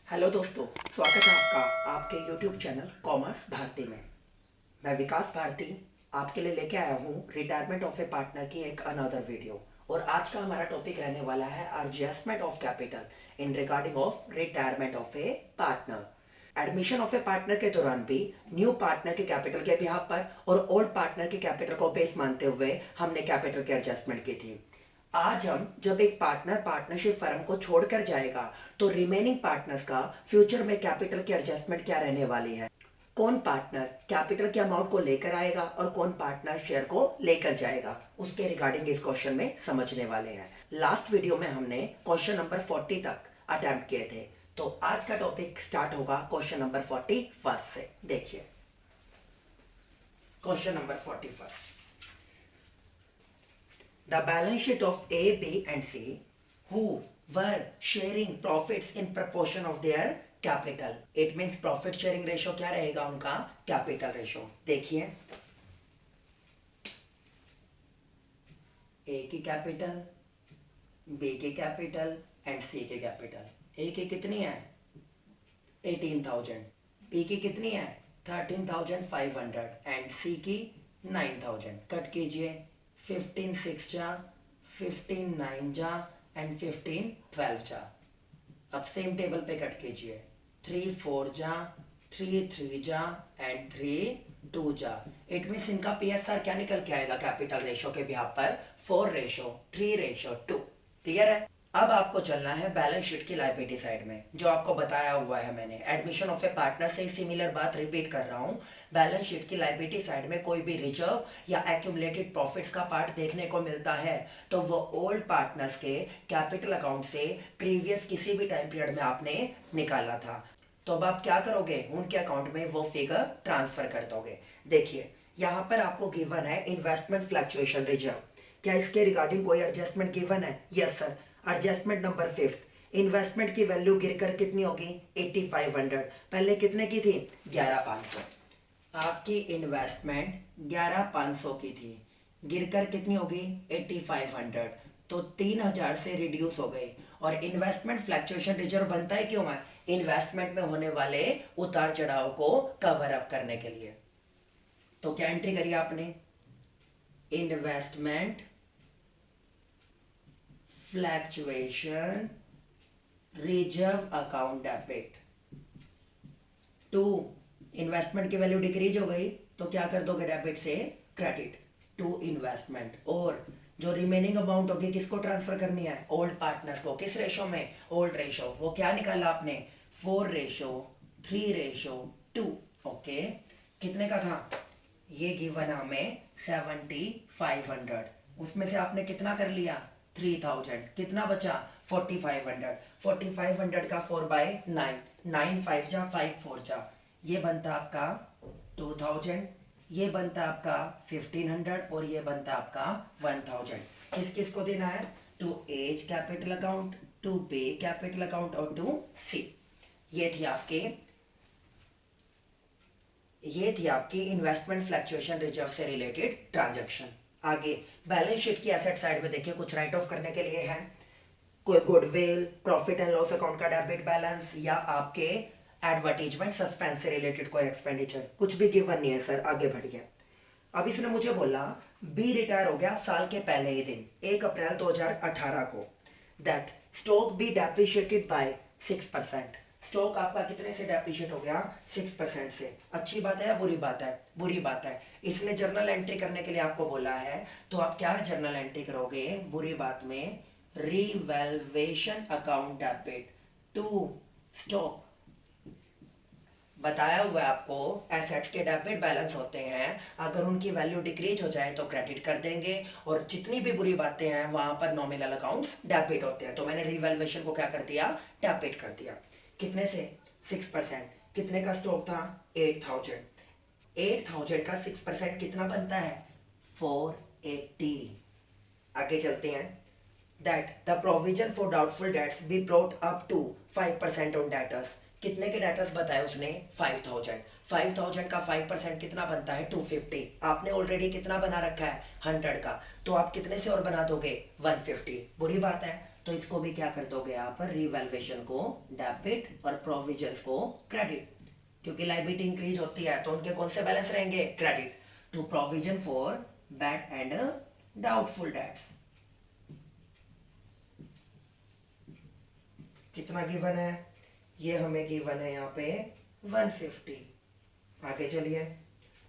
Hello दोस्तों, स्वागत है आपका आपके यूट्यूब चैनल कॉमर्स भारती में। मैं विकास भारती आपके लिए लेके आया हूँ रिटायरमेंट ऑफ ए पार्टनर की एक अनदर वीडियो। और आज का हमारा टॉपिक रहने वाला है adjustment of capital in regarding of retirement of A partner. Admission of A partner के दौरान भी न्यू पार्टनर के कैपिटल के बिहाफ पर और ओल्ड पार्टनर के कैपिटल को बेस मानते हुए हमने कैपिटल की एडजस्टमेंट की थी। आज हम जब एक पार्टनर पार्टनरशिप फर्म को छोड़कर जाएगा तो रिमेनिंग पार्टनर्स का फ्यूचर में कैपिटल की एडजस्टमेंट क्या रहने वाली है, कौन पार्टनर कैपिटल के अमाउंट को लेकर आएगा और कौन पार्टनर शेयर को लेकर जाएगा, उसके रिगार्डिंग इस क्वेश्चन में समझने वाले हैं। लास्ट वीडियो में हमने क्वेश्चन नंबर 40 तक अटेम्प्ट किए थे, तो आज का टॉपिक स्टार्ट होगा क्वेश्चन नंबर 41 से। देखिए question number 41, the balance sheet of A, B and C who were sharing profits in proportion of their capital. It means profit sharing ratio क्या रहेगा उनका, capital ratio। देखिए A की capital, B की capital and C की capital. A की कितनी है 18,000, B की कितनी है 13,500 एंड C की 9,000। कट कीजिए, 15 6 जा, 15 9 जा एंड 15 12 जा। अब सेम टेबल पे कट कीजिए, 3 4 जा, 3 3 जा एंड 3 2 जा। इट मीन्स इनका पीएसआर क्या निकल के आएगा कैपिटल रेशो के बिहाफ पर 4:3:2। क्लियर है। अब आपको चलना है बैलेंस शीट की लायबिलिटी साइड में, जो आपको बताया हुआ है मैंने। एडमिशन ऑफ ए पार्टनर से ही सिमिलर बात रिपीट कर रहा हूं। बैलेंस शीट की लायबिलिटी साइड में कोई भी रिजर्व या एक्यूमुलेटेड प्रॉफिट्स का पार्ट देखने को मिलता है तो वो ओल्ड पार्टनर्स के कैपिटल अकाउंट से प्रीवियस किसी भी टाइम पीरियड में आपने निकाला था। तो अब आप क्या करोगे, उनके अकाउंट में वो फिगर ट्रांसफर कर दोगे। देखिए यहाँ पर आपको गिवन है इन्वेस्टमेंट फ्लक्चुएशन रिजर्व। क्या इसके रिगार्डिंग कोई एडजस्टमेंट गिवन है? Yes sir. Adjustment number 5, investment की वैल्यू गिरकर कितनी होगी 8500। पहले कितने की थी 11500। आपकी इन्वेस्टमेंट 11500 की थी, गिरकर कितनी होगी 8500, तो 3000 से रिड्यूस हो गई। और इन्वेस्टमेंट फ्लक्चुएशन रिजर्व बनता है क्यों है? इन्वेस्टमेंट में होने वाले उतार चढ़ाव को कवर अप करने के लिए। तो क्या एंट्री करी आपने, investment fluctuation reserve account debit to, investment की वैल्यू डिक्रीज हो गई तो क्या कर दोगे, डेबिट से क्रेडिट टू इन्वेस्टमेंट। और जो रिमेनिंग अमाउंट होगी किसको ट्रांसफर करनी है, ओल्ड पार्टनर्स को। किस रेशो में, ओल्ड रेशो। वो क्या निकाला आपने 4:3:2। ओके, कितने का था ये गिवन हमें 7500, उसमें से आपने कितना कर लिया 3000, कितना बचा 4500। 4500 का 4/9, 9 5 जा 5 4 जा, ये बनता आपका 2000, ये बनता आपका 1500 और ये बनता आपका 1000। किस किस को देना है, to A's capital account, to B capital account और टू सी। ये थी आपकी इन्वेस्टमेंट फ्लक्चुएशन रिजर्व से रिलेटेड ट्रांजैक्शन। आगे बैलेंस शीट की एसेट साइड में देखिए कुछ राइट ऑफ करने के लिए है। कोई goodwill, profit and loss account का डेबिट बैलेंस, या आपके एडवर्टीजमेंट सस्पेंस से रिलेटेड कोई एक्सपेंडिचर, कुछ भी गिवन नहीं है सर। आगे बढ़िए। अब इसने मुझे बोला बी रिटायर हो गया साल के पहले ही दिन 1 अप्रैल 2018 को, that stock be depreciated by 6%। Stock आपका कितने से डेप्रिशिएट हो गया 6% से। अच्छी बात है या बुरी बात है? बुरी बात है। इसने जर्नल एंट्री करने के लिए आपको बोला है, तो आप क्या जर्नल एंट्री करोगे बुरी बात में, revaluation account debit to stock. बताया हुआ है आपको एसेट्स के डेबिट बैलेंस होते हैं, अगर उनकी वैल्यू डिक्रीज हो जाए तो क्रेडिट कर देंगे, और जितनी भी बुरी बातें हैं वहां पर नॉमिनल अकाउंट्स डेबिट होते हैं। तो मैंने रिवैल्यूएशन को क्या कर दिया, डेबिट कर दिया। कितने से 6%। कितने का स्टॉक था 8000। 8000 का 6% कितना बनता है 480। आगे चलते हैं। That the provision for doubtful debts be brought up to 5% on debtors. कितने के डेटर्स बताए उसने? 5000। 5000 का 5% कितना बनता है? 250। आपने ऑलरेडी कितना बना रखा है? 100 का। तो आप कितने से और बना दोगे? 150। बुरी बात है, तो इसको भी क्या कर दोगे आप? रीवैल्यूएशन को डेबिट और प्रोविजंस को क्रेडिट, क्योंकि लायबिलिटी इंक्रीज होती है तो उनके कौन से बैलेंस रहेंगे? Credit to provision for bad and doubtful debts. कितना गिवन है? ये हमें गिवन है यहाँ पे 150। आगे चलिए,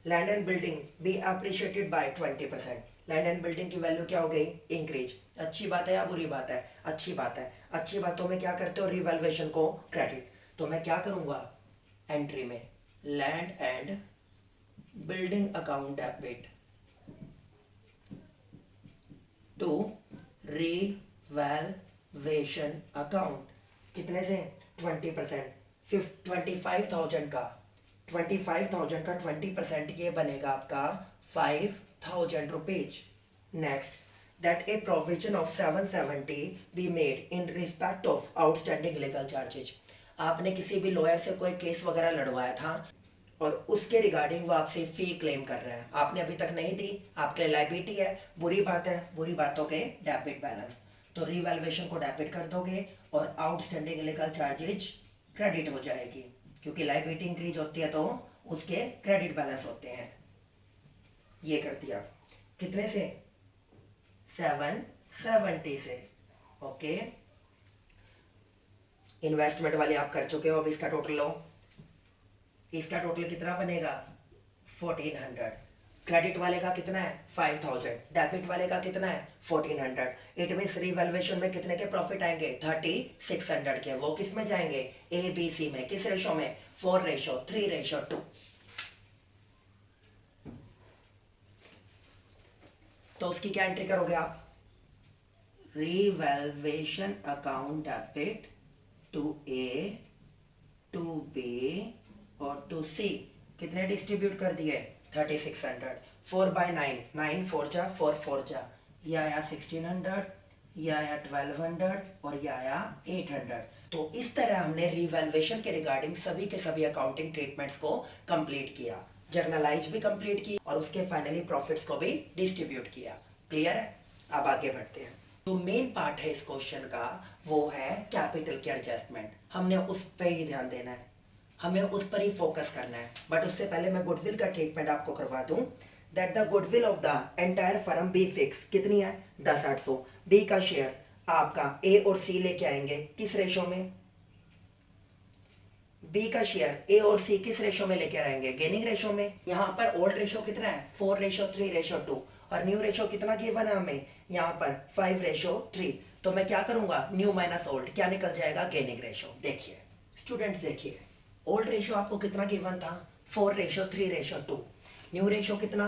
land and building be appreciated by 20%। Land and building की वैल्यू क्या हो गई? इंक्रीज। अच्छी बात है या बुरी बात है? अच्छी बात है। अच्छी बातों में क्या करते हो? रिवैल्यूएशन को क्रेडिट। तो मैं क्या करूंगा एंट्री में? Land and building account debit to revaluation account. कितने से? 20%। 25,000 का 20% ये बनेगा आपका 5,000 rupees. Next, that A provision of 770 be made in respect of outstanding legal charges. आपने किसी भी लॉयर से कोई केस वगैरह लड़वाया था और उसके रिगार्डिंग वो आपसे फी क्लेम कर रहा है, आपने अभी तक नहीं दी, आपके लिए लायबिलिटी है। बुरी बात है, बुरी बातों के डेबिट बैलेंस। तो रिवैल्यूएशन को डेबिट कर दोगे और आउटस्टैंडिंग लीगल चार्जेज क्रेडिट हो जाएगी, क्योंकि लायबिलिटी इंक्रीज होती है तो उसके क्रेडिट बैलेंस होते हैं। ये कर दिया। कितने से? 770 से। ओके, इन्वेस्टमेंट वाली आप कर चुके हो, अब इसका टोटल लो। इसका टोटल कितना बनेगा? 1400। क्रेडिट वाले का कितना है? 5000। डेबिट वाले का कितना है? 1400। इट मींस रिवैल्यूएशन में कितने के प्रॉफिट आएंगे? 3600 के। वो किस में जाएंगे? ए बी सी में। किस रेशो में? 4:3:2। तो उसकी क्या एंट्री करोगे आप? Revaluation account debit to A, to B और टू सी। कितने डिस्ट्रीब्यूट कर दिए? 3600। 4/9, 9 4 जा 4 4 जा, यह आया 1600, यह आया 1200 और यह आया 800। तो इस तरह हमने रिवैल्यूएशन के रिगार्डिंग सभी के सभी अकाउंटिंग ट्रीटमेंट्स को कंप्लीट किया, जर्नलाइज भी कंप्लीट की और उसके फाइनली प्रॉफिट्स को भी डिस्ट्रीब्यूट किया। क्लियर है? अब आगे बढ़ते हैं। तो मेन पार्ट है इस क्वेश्चन का, वो है कैपिटल की एडजस्टमेंट। हमने उस पर ही ध्यान देना है, हमें उस पर ही फोकस करना है। बट उससे पहले मैं गुडविल का ट्रीटमेंट आपको करवा दूं। That the goodwill of the entire firm B fix कितनी है? 10,800। बी का शेयर आपका ए और सी लेके आएंगे किस रेशो में? बी का शेयर ए और सी किस रेशो में लेके आएंगे? गेनिंग रेशो में। यहाँ पर ओल्ड रेशो कितना है? 4:3:2 और न्यू रेशो कितना गिवन है हमें? यहाँ पर 5:3। तो मैं क्या करूंगा? न्यू माइनस ओल्ड, क्या निकल जाएगा? Gaining ratio. देखिए स्टूडेंट्स, देखिए ओल्ड रेशो आपको कितना गिवन था? 4:3:2। न्यू रेशो कितना?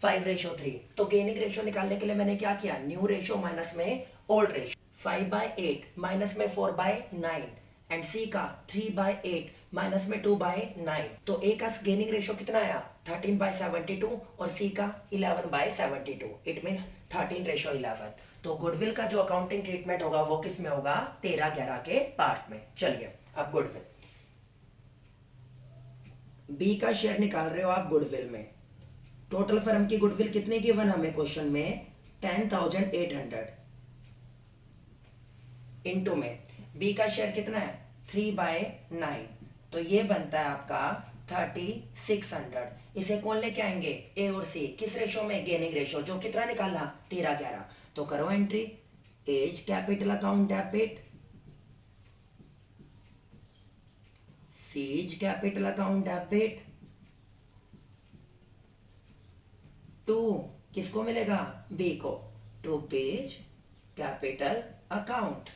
5:3। तो गेनिंग रेशो निकालने के लिए मैंने क्या किया? न्यू रेशो माइनस में ओल्ड रेशो। 5/8 माइनस में 4/9 एंड सी का 3/8 माइनस में 2/9। तो ए का गेनिंग रेशो कितना आया? 13/72 और सी का 11/72। It means 13:11। तो गुडविल का जो अकाउंटिंग ट्रीटमेंट होगा वो किस में होगा? 13-11 के पार्ट में। चलिए अब गुडविल, बी का शेयर निकाल रहे हो आप गुडविल में। टोटल फर्म की गुडविल कितने गिवन हमें क्वेश्चन में? 10,800। इनटू में बी का शेयर कितना है? 3/9। तो ये बनता है आपका 3600। इसे कौन लेके आएंगे? ए और सी। किस रेशो में? Gaining ratio. जो कितना निकाला? 13-11। तो करो entry. A's capital account debit, C's capital account debit to किसको मिलेगा? बी को। टू पेज कैपिटल अकाउंट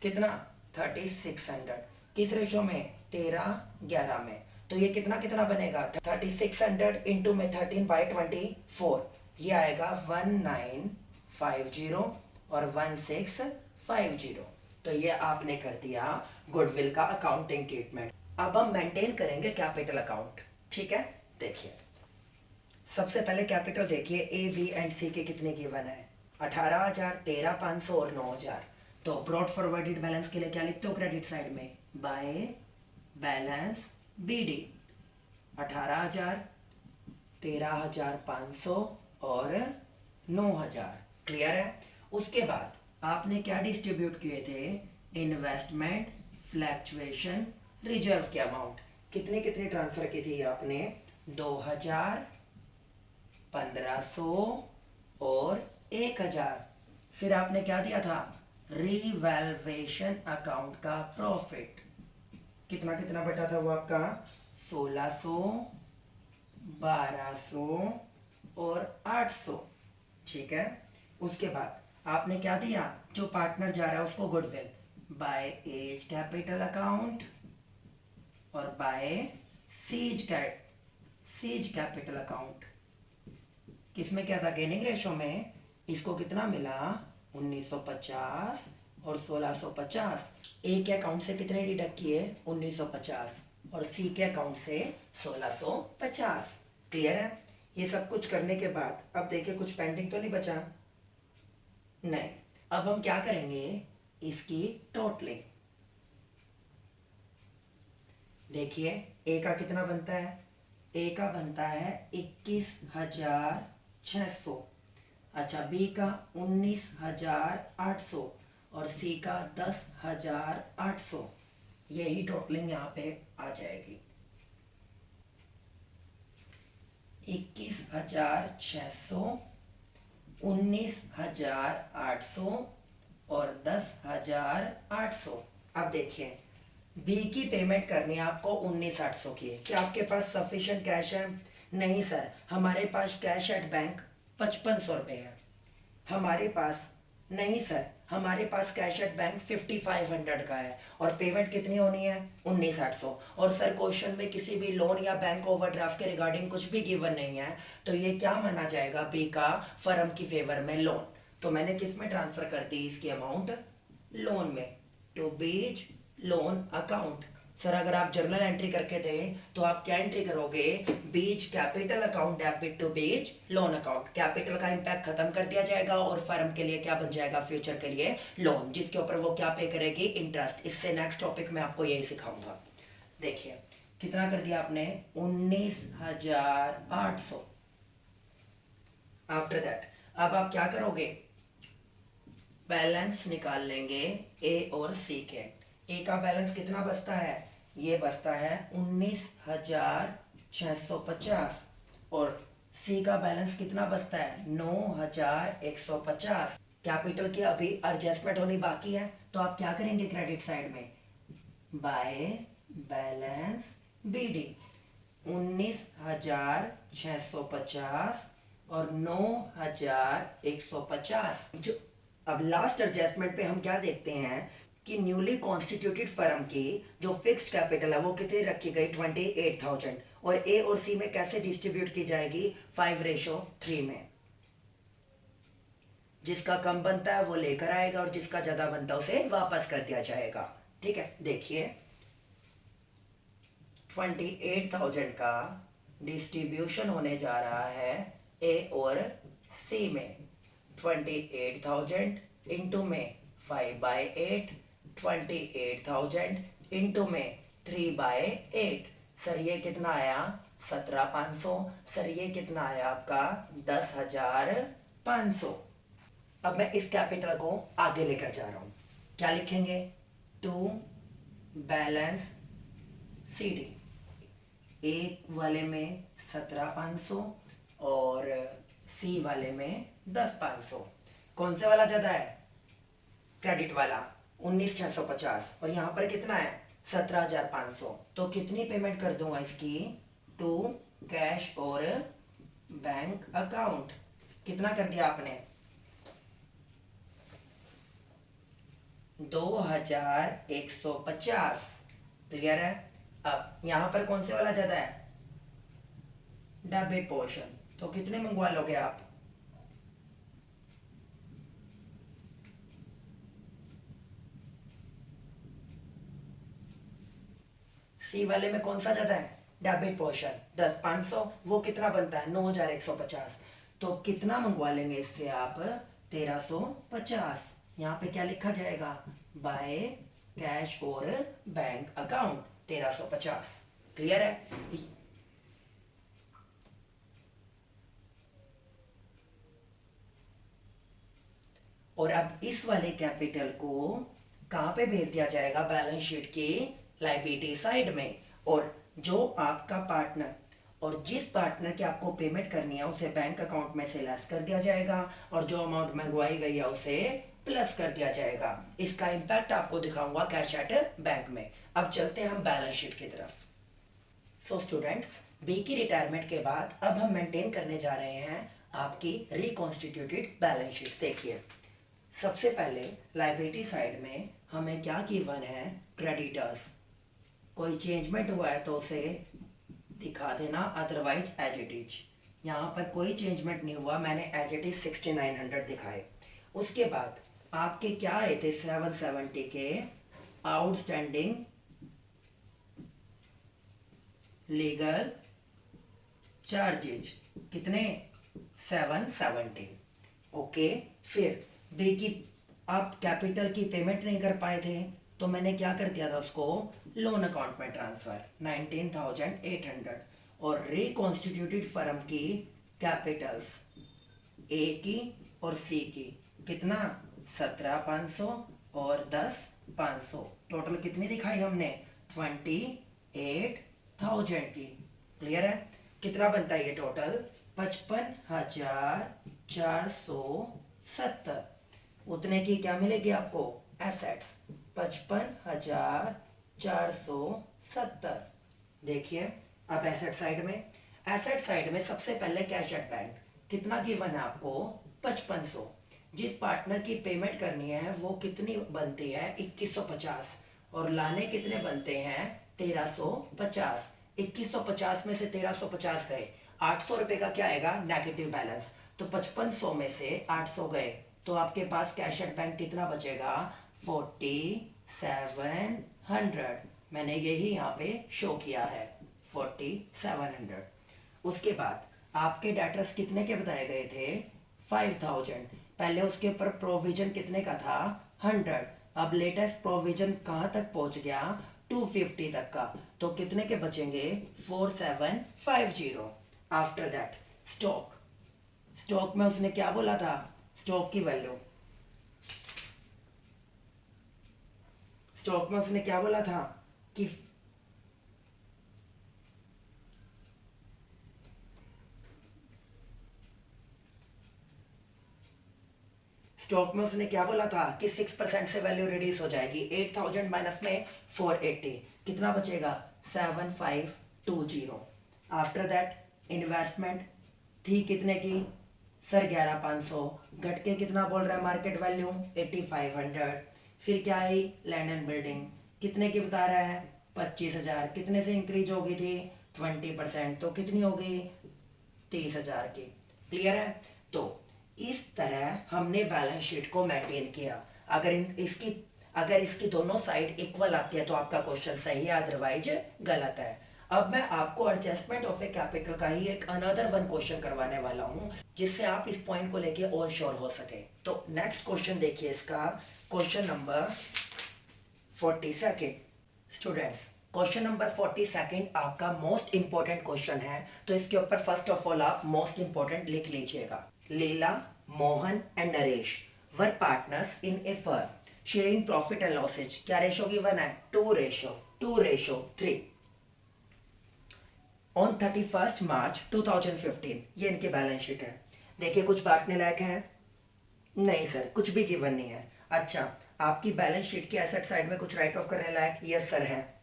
कितना? 3600। किस रेशो में? 13-11 में। तो ये कितना कितना बनेगा? 3600 इंटू में 13/24, ये आएगा 1950 और 1650। तो ये आपने कर दिया गुडविल का अकाउंटिंग ट्रीटमेंट। अब हम मेंटेन करेंगे कैपिटल अकाउंट। ठीक है, देखिए सबसे पहले कैपिटल देखिए, ए बी एंड सी के कितने गिवन है? 18,000, 13,500 और 9,000। तो ब्रॉड फॉरवर्डेड बैलेंस के लिए क्या लिखते हो क्रेडिट साइड में? बाय बैलेंस BD 18,000, 13,500 और 9,000। क्लियर है। उसके बाद आपने क्या डिस्ट्रीब्यूट किए थे? इन्वेस्टमेंट, फ्लैक्चुएशन, रिजर्व के अमाउंट। कितने कितने ट्रांसफर की थी आपने? 2,000, 1,500 और 1,000। फिर आपने क्या दिया था? रिवैल्यूएशन अकाउंट का प्रॉफिट। कितना कितना बटा था वो आपका? 1,600, 1,200 और 800। ठीक है। उसके बाद आपने क्या दिया? जो पार्टनर जा रहा है उसको goodwill by A's capital account और बाय सीज कैपिटल अकाउंट। किसमें क्या था? गेनिंग रेशो में। इसको कितना मिला? 1950 और 1650। ए के अकाउंट से कितने डिडक्ट किए? 1950 और सी के अकाउंट से 1650। क्लियर है। ये सब कुछ करने के बाद अब देखिए कुछ पेंडिंग तो नहीं बचा? नहीं। अब हम क्या करेंगे? इसकी टोटलिंग देखिए। ए का कितना बनता है? ए का बनता है 21,600। अच्छा, बी का 19,800 और सी का 10,800। यही टोटलिंग यहाँ पे आ जाएगी। 21,600, 19,800 और 10,800। अब देखिए बी की पेमेंट करनी है आपको 19,800 की। क्या आपके पास सफिशिएंट कैश है? नहीं सर, हमारे पास कैश एट बैंक 5,500 रुपये है। हमारे पास नहीं सर, हमारे पास कैश एट बैंक 5,500 का है और पेमेंट कितनी होनी है? 19,800। और सर क्वेश्चन में किसी भी लोन या बैंक ओवरड्राफ्ट के रिगार्डिंग कुछ भी गिवन नहीं है, तो ये क्या माना जाएगा? बी का फर्म की फेवर में लोन। तो मैंने किस में ट्रांसफर कर दी इसकी अमाउंट? लोन में, to B's loan account. Sir अगर आप जर्नल एंट्री करके थे तो आप क्या एंट्री करोगे? B's capital account debit to B's loan account. Capital का इंपैक्ट खत्म कर दिया जाएगा और फर्म के लिए क्या बन जाएगा? फ्यूचर के लिए लोन, जिसके ऊपर वो क्या पे करेगी? इंटरेस्ट। इससे नेक्स्ट टॉपिक में आपको यही सिखाऊंगा। देखिए कितना कर दिया आपने? 19,800। आफ्टर दैट अब आप क्या करोगे? बैलेंस निकाल लेंगे ए और सी के। ए का बैलेंस कितना बचता है? ये बचता है 19,650 और सी का बैलेंस कितना बचता है? 9,150। कैपिटल की अभी एडजस्टमेंट होनी बाकी है, तो आप क्या करेंगे क्रेडिट साइड में? बाय बैलेंस BD 19,650 और 9,150। जो अब लास्ट एडजस्टमेंट पे हम क्या देखते हैं कि न्यूली कॉन्स्टिट्यूटेड फर्म की जो फिक्स्ड कैपिटल है वो कितनी रखी गई? 28,000। और ए और सी में कैसे डिस्ट्रीब्यूट की जाएगी? 5:3 में। जिसका कम बनता है वो लेकर आएगा और जिसका ज्यादा बनता है उसे वापस कर दिया जाएगा। ठीक है। देखिए 28,000 का डिस्ट्रीब्यूशन होने जा रहा है ए और सी में। 28,000 इंटू में 5/8, 28,000 इंटू में 3/8। सर ये कितना आया? 17,500। सर ये कितना आया आपका? 10,500। अब मैं इस कैपिटल को आगे लेकर जा रहा हूं। क्या लिखेंगे? To balance CD। एक वाले में 17,500 और सी वाले में 10,500। कौन से वाला ज्यादा है? क्रेडिट वाला 19,650। और यहाँ पर कितना है? 17,500। तो कितनी पेमेंट कर दूंगा इसकी? टू कैश और बैंक अकाउंट। कितना कर दिया आपने? 2,150। क्लियर है। अब यहां पर कौन से वाला ज्यादा है? Debit portion. तो कितने मंगवा लोगे आप? सी वाले में कौन सा ज्यादा है? Debit portion 10,500। वो कितना बनता है? 9,150। तो कितना मंगवा लेंगे इससे आप? 1,350। यहाँ पे क्या लिखा जाएगा? बाय कैश और बैंक अकाउंट। 1350। क्लियर है? और अब इस वाले कैपिटल को कहां पे भेज दिया जाएगा? बैलेंस शीट की लायबिलिटी साइड में। और जो आपका पार्टनर और जिस पार्टनर की आपको पेमेंट करनी है उसे बैंक अकाउंट में से लेस कर दिया जाएगा और जो अमाउंट मंगवाई गई है उसे प्लस कर दिया जाएगा। इसका इंपैक्ट आपको दिखाऊंगा कैश एट बैंक में। अब चलते हैं हम बैलेंस शीट की तरफ। सो स्टूडेंट्स, बी की रिटायरमेंट के बाद अब हम मेंटेन करने जा रहे हैं आपकी रिकॉन्स्टिट्यूटेड बैलेंस शीट। देखिए, सबसे पहले लायबिलिटी साइड में हमें क्या गिवन है? क्रेडिटर्स। कोई चेंजमेंट हुआ है तो उसे दिखा देना, अदरवाइज एज इट इज। यहाँ पर कोई चेंजमेंट नहीं हुआ, मैंने एज इट इज 6900 दिखाए। उसके बाद आपके क्या आए थे? 770 के आउटस्टैंडिंग लीगल चार्जेज। कितने? 770। ओके, फिर बी की आप कैपिटल की पेमेंट नहीं कर पाए थे तो मैंने क्या कर दिया था? उसको लोन अकाउंट में ट्रांसफर 19,800। और रिकॉन्स्टिट्यूटेड फर्म की कैपिटल्स ए की और सी की कितना? 17,500 और 10,500। टोटल कितनी दिखाई हमने? 28,000 की। क्लियर है? कितना बनता है ये टोटल? 55,470। उतने की क्या मिलेगी आपको? एसेट्स 55,470। देखिए, अब एसेट साइड में सबसे पहले कैश एट बैंक कितना गिवन है आपको? 5500। जिस पार्टनर की पेमेंट करनी है वो कितनी बनती है? 2150। और लाने कितने बनते हैं? 1350। 2150 में से 1350 गए, 800 रुपए का क्या आएगा? Negative balance. तो 5500 में से 800 गए तो आपके पास कैश एट बैंक कितना बचेगा? 4700। मैंने यही यहाँ पे शो किया है, 4700। उसके बाद आपके डेटर्स कितने के बताए गए थे? 5000। पहले उसके ऊपर प्रोविजन कितने का था? 100। अब लेटेस्ट प्रोविजन कहाँ तक पहुंच गया? 250 तक का। तो कितने के बचेंगे? 4750। आफ्टर दैट स्टॉक में उसने क्या बोला था? स्टॉक की वैल्यू, स्टॉक में उसने क्या बोला था कि स्टॉक में उसने क्या बोला था कि 6% से वैल्यू रिड्यूस हो जाएगी। 8000 माइनस में 480, कितना बचेगा? 7520। आफ्टर दैट इन्वेस्टमेंट थी कितने की? सर 11500। घट के कितना बोल रहा है मार्केट वैल्यू? 8500। फिर क्या आई? लैंड एंड बिल्डिंग कितने की बता रहा है? 25000। कितने से इंक्रीज हो गई थी? 20%। तो कितनी हो गई? 30,000 की। क्लियर है? तो इस तरह हमने बैलेंस शीट को मेंटेन किया। अगर इसकी दोनों साइड इक्वल आती है तो आपका क्वेश्चन सही है, अदरवाइज गलत है। अब मैं आपको एडजस्टमेंट ऑफ ए कैपिटल का ही एक अनदर वन क्वेश्चन करवाने वाला हूं जिससे आप इस पॉइंट को लेके और श्योर हो सके। तो नेक्स्ट क्वेश्चन देखिए, इसका question number 42। Students, question number 42 आपका मोस्ट इंपॉर्टेंट क्वेश्चन है, तो इसके ऊपर फर्स्ट ऑफ ऑल आप मोस्ट इंपॉर्टेंट लिख लीजिएगा। Leela, Mohan and Naresh were partners in a firm sharing profit and losses. क्या रेशो गिवन है? 2:3 ऑन 31 मार्च 2015। ये इनकी बैलेंस शीट है। देखिए, कुछ बांटने लायक है? नहीं सर, कुछ भी गिवन नहीं है। अच्छा, आपकी बैलेंस शीट की एसेट साइड में कुछ राइट ऑफ करने लायक? यस सर है।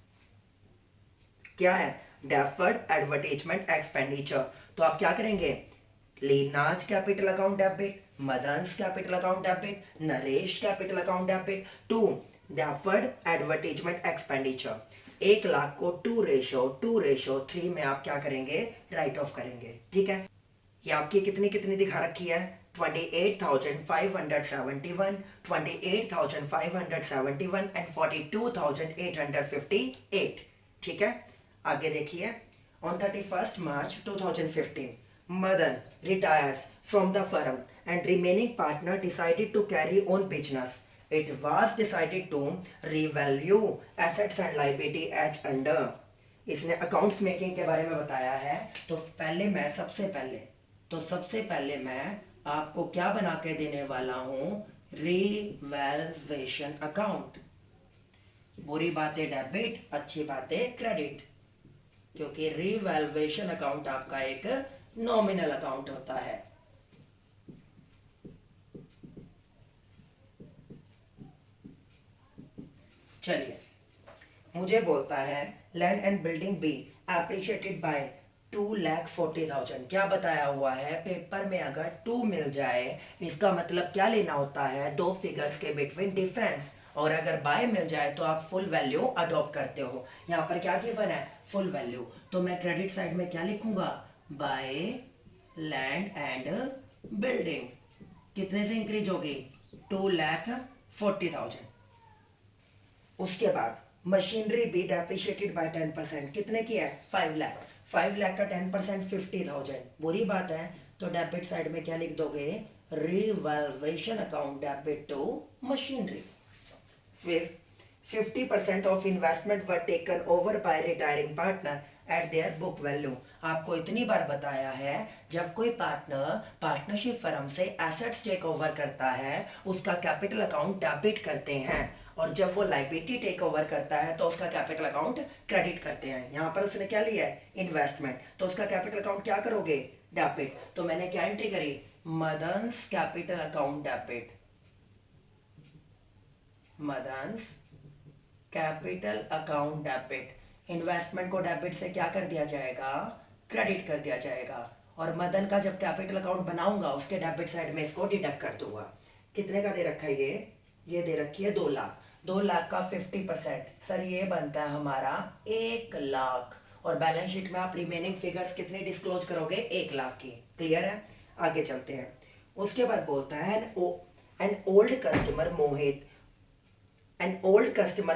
क्या है? Deferred advertisement expenditure. तो आप क्या करेंगे? Leena's capital account debit, Madan's capital account debit, Naresh capital account debit to deferred advertisement expenditure. 1,00,000 को 2:3 में आप क्या करेंगे? राइट ऑफ करेंगे। ठीक है? ये आपकी कितनी कितनी दिखा रखी है? 28,571, 28,571 एंड 42,858। ठीक है? आगे देखिए, on 31 March 2015 Madan retires from the firm and remaining partner decided to carry on business It was decided to revalue assets and liability as under. इसने अकाउंट्स मेकिंग के बारे में बताया है। तो सबसे पहले मैं आपको क्या बना के देने वाला हूं, रिवैल्यूएशन अकाउंट। बुरी बातें डेबिट, अच्छी बातें क्रेडिट, क्योंकि रिवैल्यूएशन अकाउंट आपका एक नॉमिनल अकाउंट होता है। चलिए, मुझे बोलता है land and building be appreciated by 2,40,000। क्या बताया हुआ है पेपर में, अगर 2 मिल जाए इसका मतलब क्या लेना होता है, दो फिगर्स के बिटवीन डिफरेंस, और अगर बाय मिल जाए तो आप फुल वैल्यू अडॉप्ट करते हो। यहाँ पर क्या गिवन है, फुल वैल्यू। तो मैं क्रेडिट साइड में क्या लिखूंगा, बाय लैंड एंड बिल्डिंग। कितने से इंक्रीज होगी, 2,40,000। उसके बाद मशीनरी बी डेप्रिशिएटेड बाय 10%। कितने की है, 5 लाख। 5 लाख का 10% 50,000। बुरी बात है, तो डेबिट साइड में क्या लिख दोगे, revaluation account debit to machinery. फिर 50% of investment were taken over by retiring partner at their book value. आपको इतनी बार बताया है, जब कोई पार्टनर पार्टनरशिप फर्म से एसेट्स टेक ओवर करता है उसका कैपिटल अकाउंट डेबिट करते हैं, और जब वो लायबिलिटी टेक ओवर करता है तो उसका कैपिटल अकाउंट क्रेडिट करते हैं। यहाँ पर उसने क्या लिया है, इन्वेस्टमेंट, तो उसका कैपिटल अकाउंट क्या करोगे, डेबिट। तो मैंने क्या एंट्री करी, Madan's capital account debit. Madan's capital account debit. Investment को डेबिट से क्या कर दिया जाएगा, क्रेडिट कर दिया जाएगा, और मदन का जब कैपिटल अकाउंट बनाऊंगा उसके डेबिट साइड में इसको डिडक्ट कर दूंगा। कितने का दे रखा है ये दे रखी है 2 लाख। 2 लाख का 50%, सर ये बनता है हमारा 1 लाख, और बैलेंस शीट में आप रिमेनिंग फिगर्स कितने डिस्क्लोज करोगे, 1 लाख की। क्लियर है, आगे चलते हैं। उसके बाद बोलता है an old customer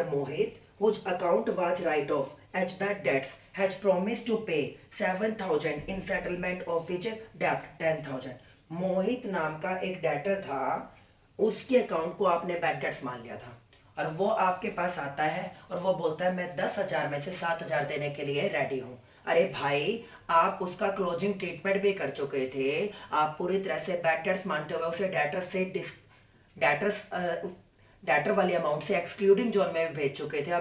Mohit whose account was write off as bad debts has promised to pay 7,000 in settlement of which debt 10,000। मोहित नाम का एक डेटर था, उसके अकाउंट को आपने बैड डेट्स मान लिया था, और वो आपके पास आता है और वो बोलता है मैं 10,000 में से 7,000 देने के लिए रेडी हूँ। अरे भाई, आप उसका क्लोजिंग ट्रीटमेंट भी कर चुके थे, आप पूरी तरह से बैड डेट्स मानते हुए उसे डेटर वाली अमाउंट से एक्सक्लूडिंग जोन में भेज चुके थे।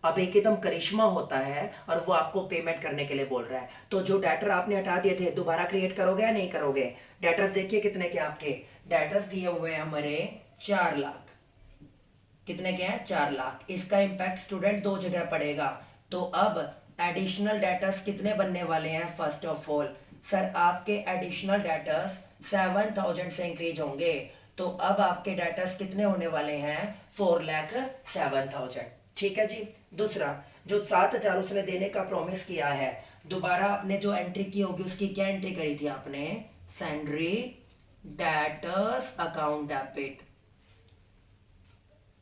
अब एकदम करिश्मा होता है और वो आपको पेमेंट करने के लिए बोल रहा है। तो जो डेटर आपने हटा दिए थे दोबारा क्रिएट करोगे या नहीं करोगे। डेटर्स देखिए कितने के आपके डेटर्स दिए हुए हैं हमारे 4 लाख। कितने के हैं, 4 लाख। इसका इंपैक्ट स्टूडेंट 2 जगह पड़ेगा। तो अब एडिशनल डेटर्स कितने बनने वाले हैं, फर्स्ट ऑफ ऑल सर आपके एडिशनल डेटर्स 7,000 से इंक्रीज होंगे। तो अब आपके डेटर्स कितने होने वाले हैं, 4,07,000। ठीक है जी। दूसरा, जो 7,000 उसने देने का प्रॉमिस किया है, दोबारा आपने जो एंट्री की होगी उसकी क्या एंट्री करी थी आपने, sundry debtors account debit.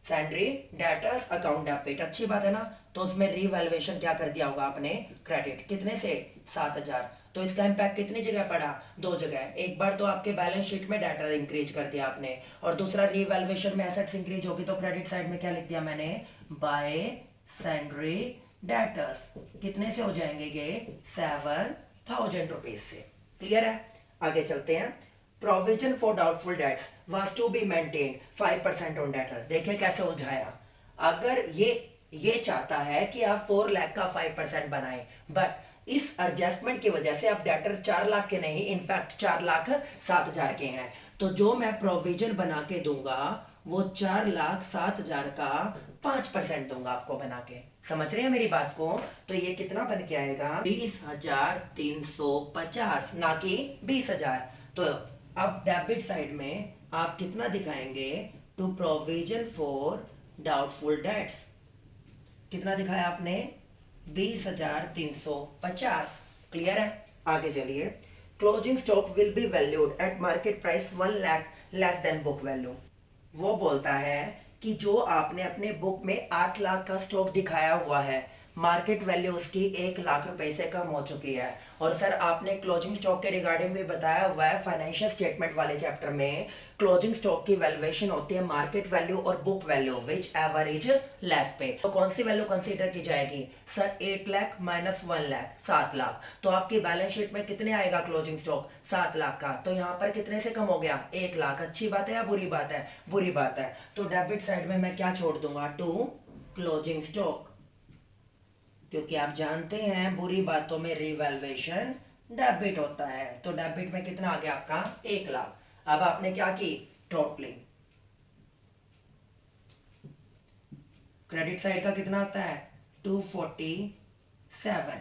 Sundry debtors account debit, अच्छी बात है ना। तो उसमें रीवैल्यूएशन क्या कर दिया होगा आपने, क्रेडिट। कितने से, 7,000। तो इसका इंपैक्ट कितनी जगह पड़ा, 2 जगह। एक बार तो आपके बैलेंस शीट में डाटा इंक्रीज कर दिया आपने, और दूसरा रीवैल्यूएशन में एसेट्स इंक्रीज होगी तो क्रेडिट साइड में क्या लिख दिया मैंने, बाय सैंड्री डेटर्स। कितने से हो जाएंगे ये, 7,000 रुपीज से। क्लियर है, आगे चलते हैं। Provision for doubtful debts was to be maintained 5% on debtor. देखिए कैसे उलझाया। अगर ये चाहता है कि आप 4 लाख का 5% बनाएं, बट इस एडजस्टमेंट की वजह से अब डेटर 4 लाख के नहीं, इनफैक्ट 4,07,000 के हैं। तो जो मैं प्रोविजन बना के दूंगा वो 4,07,000 का 5% दूंगा आपको बना के। समझ रहे हैं मेरी बात को। तो ये कितना बन के आएगा, 20,350, ना कि 20,000। तो अब डेबिट साइड में आप कितना दिखाएंगे, to provision for doubtful debts. कितना दिखाया आपने, 20,350। क्लियर है, आगे चलिए। Closing stock will be valued at market price 1 lakh less than book value. वो बोलता है कि जो आपने अपने बुक में 8 लाख का स्टॉक दिखाया हुआ है, मार्केट वैल्यू उसकी 1 लाख रुपए से कम हो चुकी है। और सर आपने क्लोजिंग स्टॉक के रिगार्डिंग भी बताया हुआ है फाइनेंशियल स्टेटमेंट वाले चैप्टर में, क्लोजिंग स्टॉक की वैल्यूएशन होती है मार्केट वैल्यू और book value which ever is less पे। तो कौन सी वैल्यू कंसीडर की जाएगी सर? 8 लाख माइनस 1 लाख 7 लाख। तो आपकी बैलेंस शीट में कितने आएगा क्लोजिंग स्टॉक? 7 लाख का। तो यहाँ पर कितने से कम हो गया? 1 लाख। अच्छी बात है या बुरी बात है? बुरी बात है। तो डेबिट साइड में मैं क्या छोड़ दूंगा? टू क्लोजिंग स्टॉक, क्योंकि आप जानते हैं बुरी बातों में रिवैल्यूएशन डेबिट होता है। तो डेबिट में कितना आ गया आपका? 1 लाख। अब आपने क्या की? टोटलिंग। क्रेडिट साइड का कितना आता है? 247।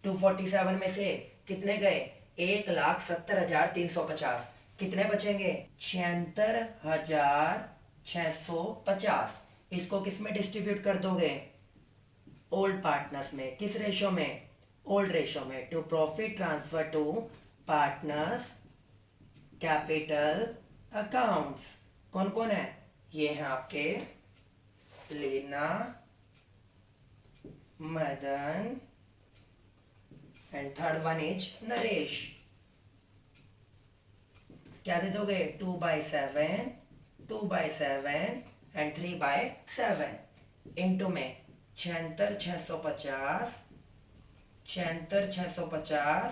247 में से कितने गए? 1,70,350। कितने बचेंगे? 76,650। इसको किस में डिस्ट्रीब्यूट कर दोगे? ओल्ड पार्टनर्स में। किस रेशो में? ओल्ड रेशो में। To profit transfer to partners capital accounts. कौन कौन है? ये हैं आपके Leena, Madan and third one is Naresh. क्या दे दोगे? 2/7, 2/7 एंड 3/7 इंटू में 76,650, 76,650,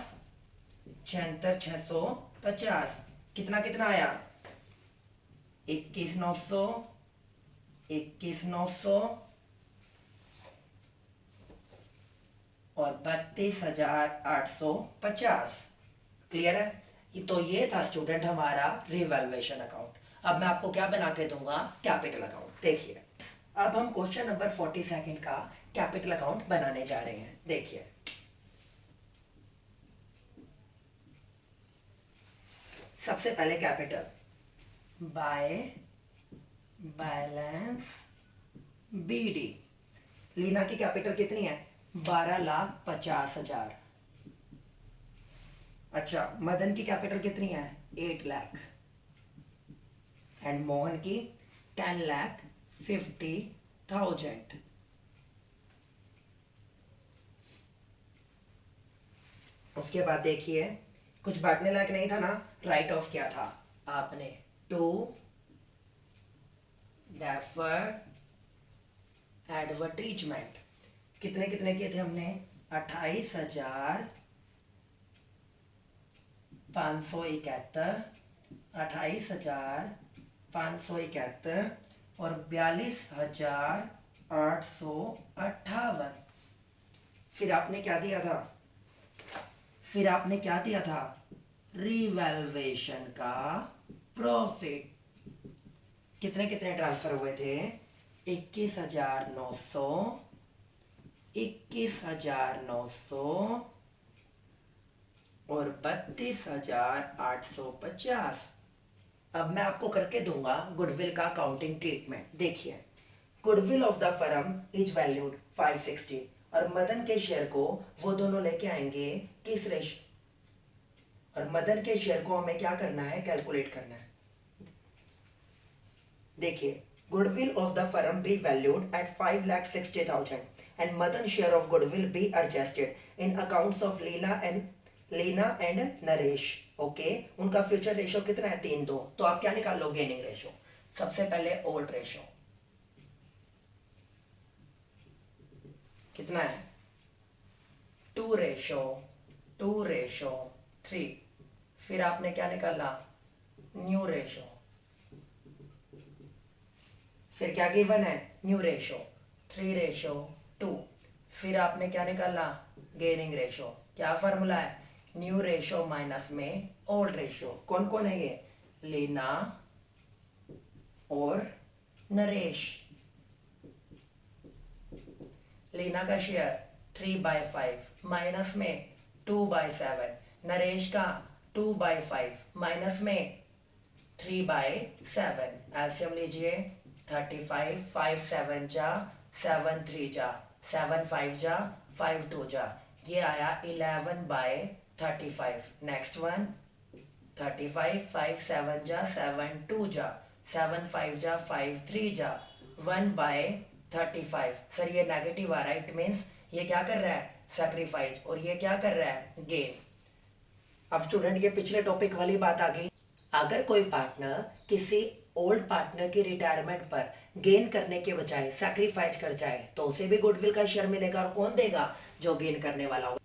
76,650। कितना कितना आया? 21,900, 21,900 और 32,850। क्लियर है? तो ये था स्टूडेंट हमारा रिवैल्यूएशन अकाउंट। अब मैं आपको क्या बना के दूंगा? Capital account. देखिए अब हम क्वेश्चन नंबर 42 का कैपिटल अकाउंट बनाने जा रहे हैं। देखिए सबसे पहले capital by balance BD. Leena की कैपिटल कितनी है? 12,50,000। अच्छा, मदन की कैपिटल कितनी है? 8 लाख। एंड मोहन की 10,50,000। उसके बाद देखिए कुछ बांटने लायक नहीं था ना, राइट ऑफ किया था आपने। To deferred advertisement. कितने कितने किए थे हमने? 28,571, 28,571 और 42,858। फिर आपने क्या दिया था? फिर आपने क्या दिया था? रिवैल्यूएशन का प्रॉफिट। कितने कितने ट्रांसफर हुए थे? 21,900, 21,900 और 32,850। अब मैं आपको करके दूंगा गुडविल का अकाउंटिंग ट्रीटमेंट। देखिए goodwill of the firm is valued 560 और मदन के शेयर को वो दोनों लेके आएंगे किस रेशो? और मदन के शेयर को हमें क्या करना है? कैलकुलेट करना है। देखिए goodwill of the firm be valued at 5,60,000 and Madan share of goodwill be adjusted in accounts of Leena and Naresh. Okay, उनका फ्यूचर रेशो कितना है? 3:2। तो आप क्या निकाल लो? Gaining ratio. सबसे पहले ओल्ड रेशो कितना है? 2:3। फिर आपने क्या निकाला? New ratio. फिर क्या गिवन है? New ratio 3:2। फिर आपने क्या निकाला? Gaining ratio. क्या फार्मूला है? न्यू रेशो माइनस में ओल्ड रेशो। कौन कौन है ये? लीना और नरेश। लीना का शेयर 3/5 माइनस में 2/7। नरेश का 2/5 माइनस में 3/7। एलसीएम लीजिए 35, 5 7 जा 7 3 जा 7 5 जा 5 2 जा, ये आया 11/35। नेक्स्ट वन 35, 5 7 जा 7 2 जा 7 5 जा 5 3 जा 1/35। 35। सर ये नेगेटिव आ रहा है, इट मीन्स ये क्या कर रहा है, सैक्रिफाइस, और ये क्या कर रहा है, गेन। अब स्टूडेंट ये पिछले टॉपिक वाली बात आ गई, अगर कोई पार्टनर किसी ओल्ड पार्टनर की रिटायरमेंट पर गेन करने के बजाय सैक्रिफाइस कर जाए तो उसे भी गुडविल का शेयर मिलेगा, और कौन देगा, जो गेन करने वाला होगा।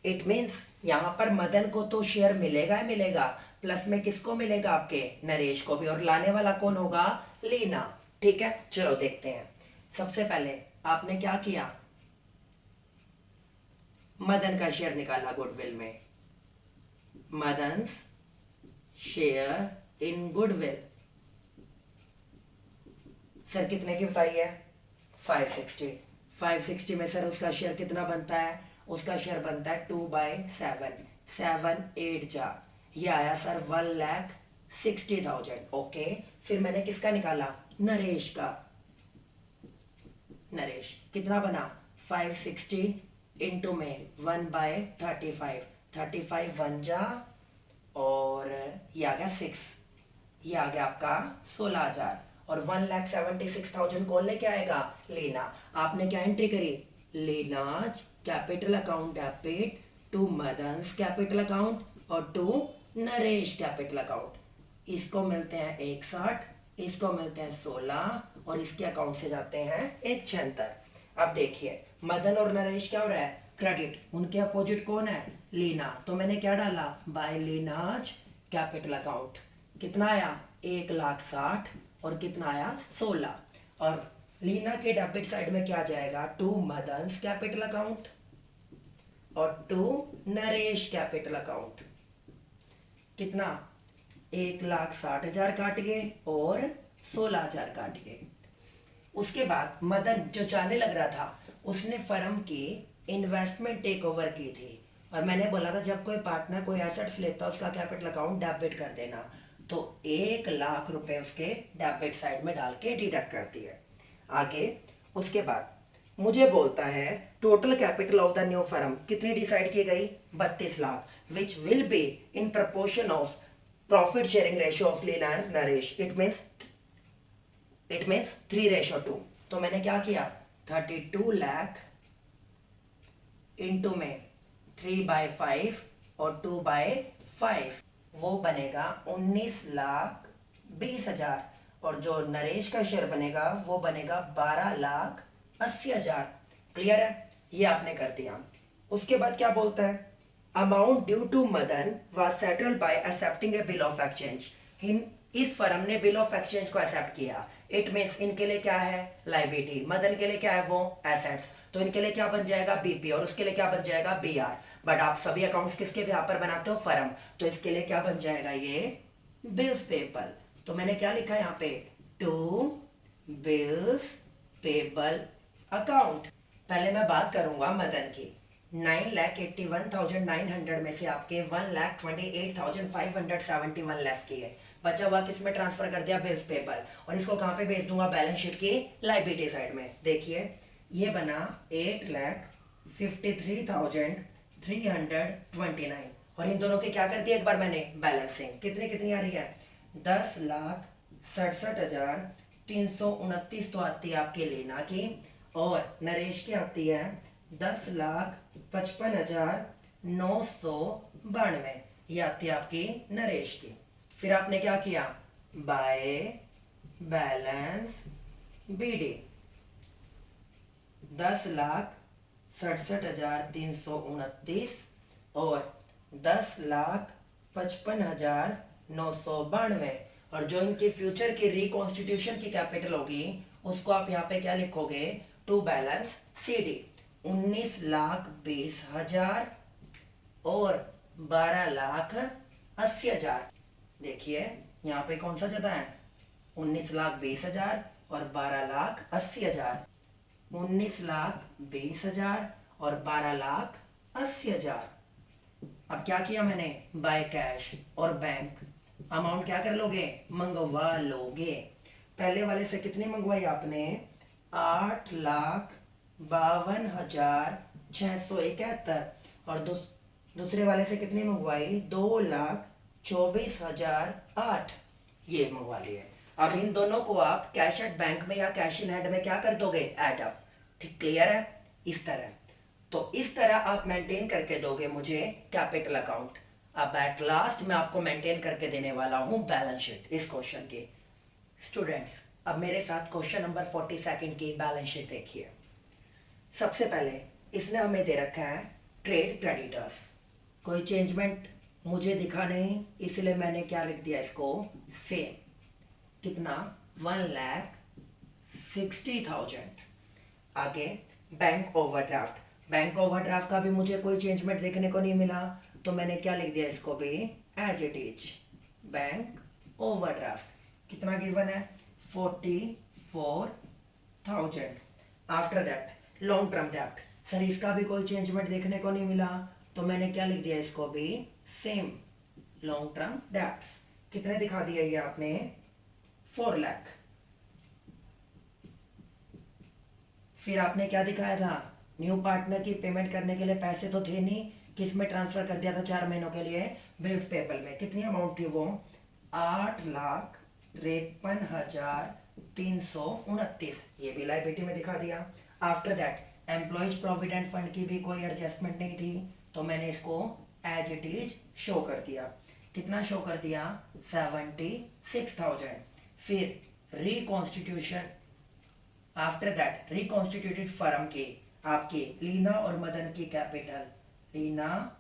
इट मीन्स यहाँ पर मदन को तो शेयर मिलेगा ही मिलेगा, प्लस में किसको मिलेगा, आपके नरेश को भी, और लाने वाला कौन होगा, लीना। ठीक है, चलो देखते हैं। सबसे पहले आपने क्या किया, मदन का शेयर निकाला गुडविल में, Madan share in goodwill. Sir कितने की बताइए, 560। 560 में सर उसका शेयर कितना बनता है, उसका शेयर बनता है 2/7, 7 8 जा, ये आया सर 1,60,000। ओके, फिर मैंने किसका निकाला, नरेश का। नरेश कितना बना, 560 इंटू में 1/35, 35 1 जा, और ये आ गया 6, ये आ गया आपका 16,000, और 1,76,000 कौन लेके आएगा, लेना। आपने क्या एंट्री करी, Leena's capital account debit to Madan's capital account और टू नरेश कैपिटल अकाउंट। इसको मिलते हैं 61, इसको मिलते हैं 16, और इसके अकाउंट से जाते हैं 176। अब देखिए मदन और नरेश क्या हो रहा है, क्रेडिट, उनके अपोजिट कौन है, लीना। तो मैंने क्या डाला, बाय लीनाज कैपिटल अकाउंट। कितना आया, 1,60,000, और कितना आया 16, और लीना के डेबिट साइड में क्या जाएगा, टू मदन्स कैपिटल अकाउंट और टू नरेश कैपिटल अकाउंट। कितना, 1,60,000 काट गए और 16,000 काट गए। उसके बाद मदन जो जाने लग रहा था, उसने फर्म की इन्वेस्टमेंट टेक ओवर की थी, और मैंने बोला था जब कोई पार्टनर कोई एसेट्स लेता है उसका कैपिटल अकाउंट डेबिट कर देना, तो 1,00,000 रुपए उसके डेबिट साइड में डाल के डिडक्ट करती है। आगे उसके बाद मुझे बोलता है total capital of the new firm कितनी डिसाइड की गई, 32 lakh, which will be in proportion of profit sharing ratio of Leena and Naresh. It means 3:2। तो मैंने क्या किया, 32 लाख इंटू में 3/5 और 2/5, वो बनेगा 19,20,000, और जो नरेश का शेयर बनेगा वो बनेगा 12,80,000। क्लियर है, ये आपने कर दिया। उसके बाद क्या बोलता है, amount due to Madan was settled by accepting a bill of exchange. इस फर्म ने बिल ऑफ एक्सचेंज को एक्सेप्ट किया। इट मीन्स इनके लिए क्या है, लाइबिलिटी, मदन के लिए क्या है, वो एसेट्स, तो इनके लिए क्या बन जाएगा, बीपी, और उसके लिए क्या बन जाएगा, बीआर। बट आप सभी अकाउंट्स किसके यहाँ पर बनाते हो, फर्म, तो इसके लिए क्या बन जाएगा, ये बिल्स पेबल। तो मैंने क्या लिखा है यहाँ पे, टू बिल्स पेबल अकाउंट। पहले मैं बात करूंगा मदन की, 9,81,900 में से आपके 1,28,571 लेफ्ट की है, बचा हुआ किस में ट्रांसफर कर दिया, बिल्स पेबल, और इसको कहां पे भेज दूंगा, बैलेंस शीट की लायबिलिटी साइड में। देखिए ये बना 8,53,329, और इन दोनों के क्या कर दिया एक बार मैंने, बैलेंसिंग। कितनी कितनी आ रही है, 10,67,329 तो आती है आपके लेना की, और नरेश की आती है 10,55,992, ये आती है आपकी नरेश की। फिर आपने क्या किया, बाय बैलेंस बीडी, 10,67,329 और 10,55,992, और जो इनके फ्यूचर की रिकॉन्स्टिट्यूशन की कैपिटल होगी उसको आप यहाँ पे क्या लिखोगे, टू बैलेंस सीडी, 19,20,000 और 12,80,000। देखिए यहाँ पे कौन सा ज्यादा है, 19,20,000 और 12,80,000, 19,20,000 और 12,80,000। अब क्या किया मैंने, बाय कैश और बैंक, अमाउंट क्या कर लोगे, मंगवा लोगे। पहले वाले से कितनी मंगवाई आपने, 8,52,671, और दूसरे वाले से कितनी मंगवाई, 2,24,008, ये मंगवा लिए। अब इन दोनों को आप कैश एट बैंक में या कैश इन हैंड में क्या कर दोगे, ऐड अप। ठीक, क्लियर है? इस तरह, तो इस तरह आप मेंटेन करके दोगे मुझे कैपिटल अकाउंट। अब एट लास्ट मैं आपको मेंटेन करके देने वाला हूं बैलेंस शीट इस क्वेश्चन की। स्टूडेंट्स, अब मेरे साथ क्वेश्चन नंबर 42 की बैलेंस शीट देखिए। सबसे पहले इसने हमें दे रखा है ट्रेड क्रेडिटर्स, कोई चेंजमेंट मुझे दिखा नहीं, इसलिए मैंने क्या लिख दिया इसको, सेम। कितना, 1,60,000। आगे बैंक ओवरड्राफ्ट, बैंक ओवरड्राफ्ट का भी मुझे कोई चेंजमेंट देखने को नहीं मिला, तो मैंने क्या लिख दिया इसको भी as it is, bank overdraft. कितना गिवन है, 44,000। आफ्टर दैट लॉन्ग टर्म डेब्ट, सर इसका भी कोई चेंजमेंट देखने को नहीं मिला, तो मैंने क्या लिख दिया इसको भी सेम, लॉन्ग टर्म डेब्ट। कितने दिखा दिया ये आपने, 4 लाख। फिर आपने क्या दिखाया था, न्यू पार्टनर की पेमेंट करने के लिए पैसे तो थे नहीं, किस में ट्रांसफर कर दिया था 4 महीनों के लिए, बिल्स पेपल में। कितनी अमाउंट थी वो, 8,53,329, ये भी लायबिलिटी में दिखा दिया। After that employees provident fund की भी कोई एडजस्टमेंट नहीं थी, तो मैंने इसको एज इट इज शो कर दिया। कितना शो कर दिया, 76,000। फिर reconstitution, after that reconstituted firm के आपके लीना और मदन की capital, Leena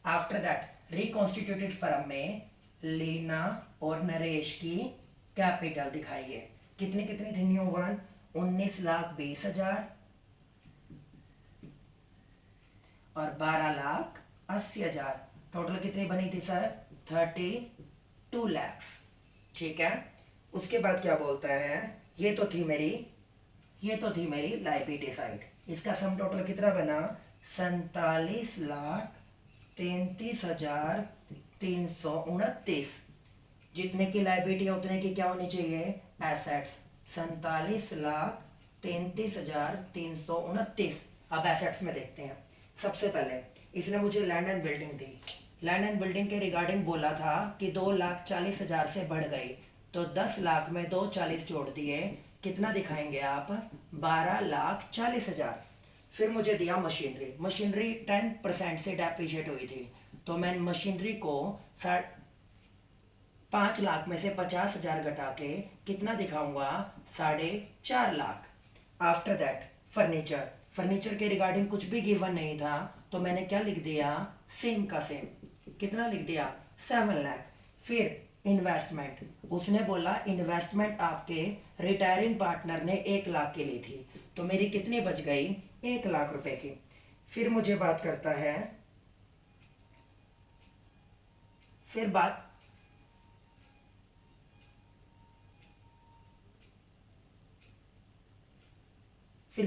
after that reconstituted firm में लीना और नरेश की कैपिटल दिखाइए। कितनी कितनी थी न्यू वन, 19,20,000 और 12,80,000। टोटल कितनी बनी थी सर, 32 लाख। ठीक है, उसके बाद क्या बोलता है, ये तो थी मेरी लायबिलिटी साइड। इसका सम टोटल कितना बना, 47,33,329। जितने की लायबिलिटी है उतने की क्या होनी चाहिए, एसेट्स, 47,33,329। अब एसेट्स में देखते हैं। सबसे पहले इसने मुझे land and building the, land and building के रिगार्डिंग बोला था कि 2,40,000 से बढ़ गई, तो 10 लाख में 2 40 जोड़ दिए, कितना दिखाएंगे आप, 12,40,000। फिर मुझे दिया मशीनरी, मशीनरी 10% से डेप्रिशिएट हुई थी, तो मैं मशीनरी को 5 लाख में से 50,000 घटा के कितना दिखाऊंगा, 4.5 lakh. After that furniture, furniture के रिगार्डिंग कुछ भी गिवन नहीं था, तो मैंने क्या लिख दिया, सेम का सेम। कितना लिख दिया, 7 लाख। फिर इन्वेस्टमेंट, उसने बोला इन्वेस्टमेंट आपके रिटायरिंग पार्टनर ने 1 लाख की ली थी, तो मेरी कितनी बच गई, 1 लाख रुपए की। फिर मुझे बात करता है, फिर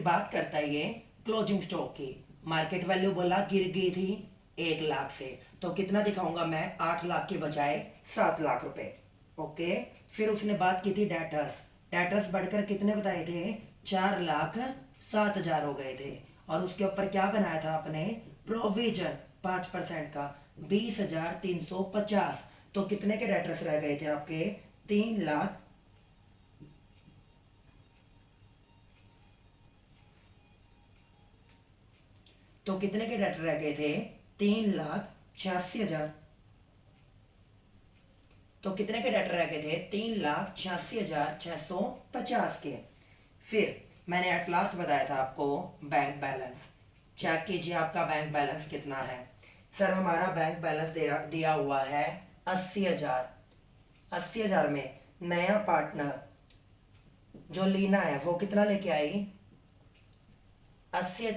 बात करता है ये क्लोजिंग स्टॉक की। मार्केट वैल्यू बोला गिर गई थी 1 लाख से, तो कितना दिखाऊंगा मैं, 8 लाख के बजाय 7 लाख रुपए। ओके, फिर उसने बात की थी डेटर्स, डेटर्स बढ़कर कितने बताए थे, 4,07,000 हो गए थे, और उसके ऊपर क्या बनाया था आपने, प्रोविजन 5% का, 20,350। तो कितने के डेटर्स रह गए थे आपके, 3 लाख, तो कितने के डेटर रह गए थे, 3,86,000। तो कितने के डेटर रह गए थे, 3,86,650 के। फिर मैंने एट लास्ट बताया था आपको बैंक बैलेंस, चेक कीजिए आपका बैंक बैलेंस कितना है। सर हमारा बैंक बैलेंस दिया हुआ है 80,000। 80,000 में नया पार्टनर जो लीना है वो कितना लेके आई, 80।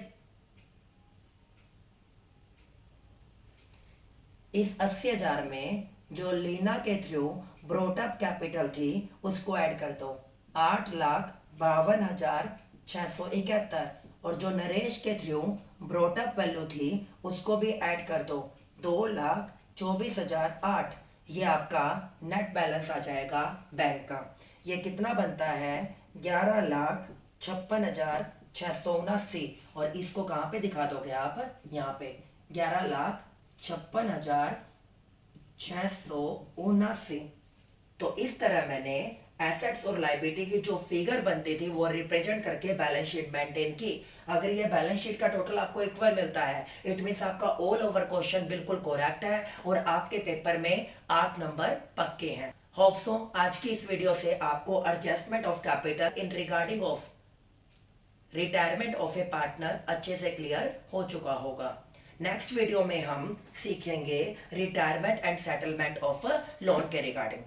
इस 80,000 में जो लीना के थ्रू ब्रोटअप कैपिटल थी उसको ऐड कर दो, 8,52,671। और जो नरेश के थ्रू ब्रोटअप वैल्यू थी उसको भी ऐड कर दो, 2,24,008। ये आपका नेट बैलेंस आ जाएगा बैंक का। ये कितना बनता है, 11,56,679। और इसको कहाँ पे दिखा दोगे आप, यहाँ पे 11,56,679 679। तो इस तरह मैंने एसेट्स और लाइबिलिटी की जो फिगर बनती थी वो रिप्रेजेंट करके बैलेंस शीट मेंटेन की। अगर ये बैलेंस शीट का टोटल आपको इक्वल मिलता है, इट मींस आपका ऑल ओवर क्वेश्चन बिल्कुल करेक्ट है और आपके पेपर में 8 नंबर पक्के हैं। होप सो आज की इस वीडियो से आपको adjustment of capital in regarding of retirement of A partner अच्छे से क्लियर हो चुका होगा। नेक्स्ट वीडियो में हम सीखेंगे retirement and settlement of loan के रिगार्डिंग।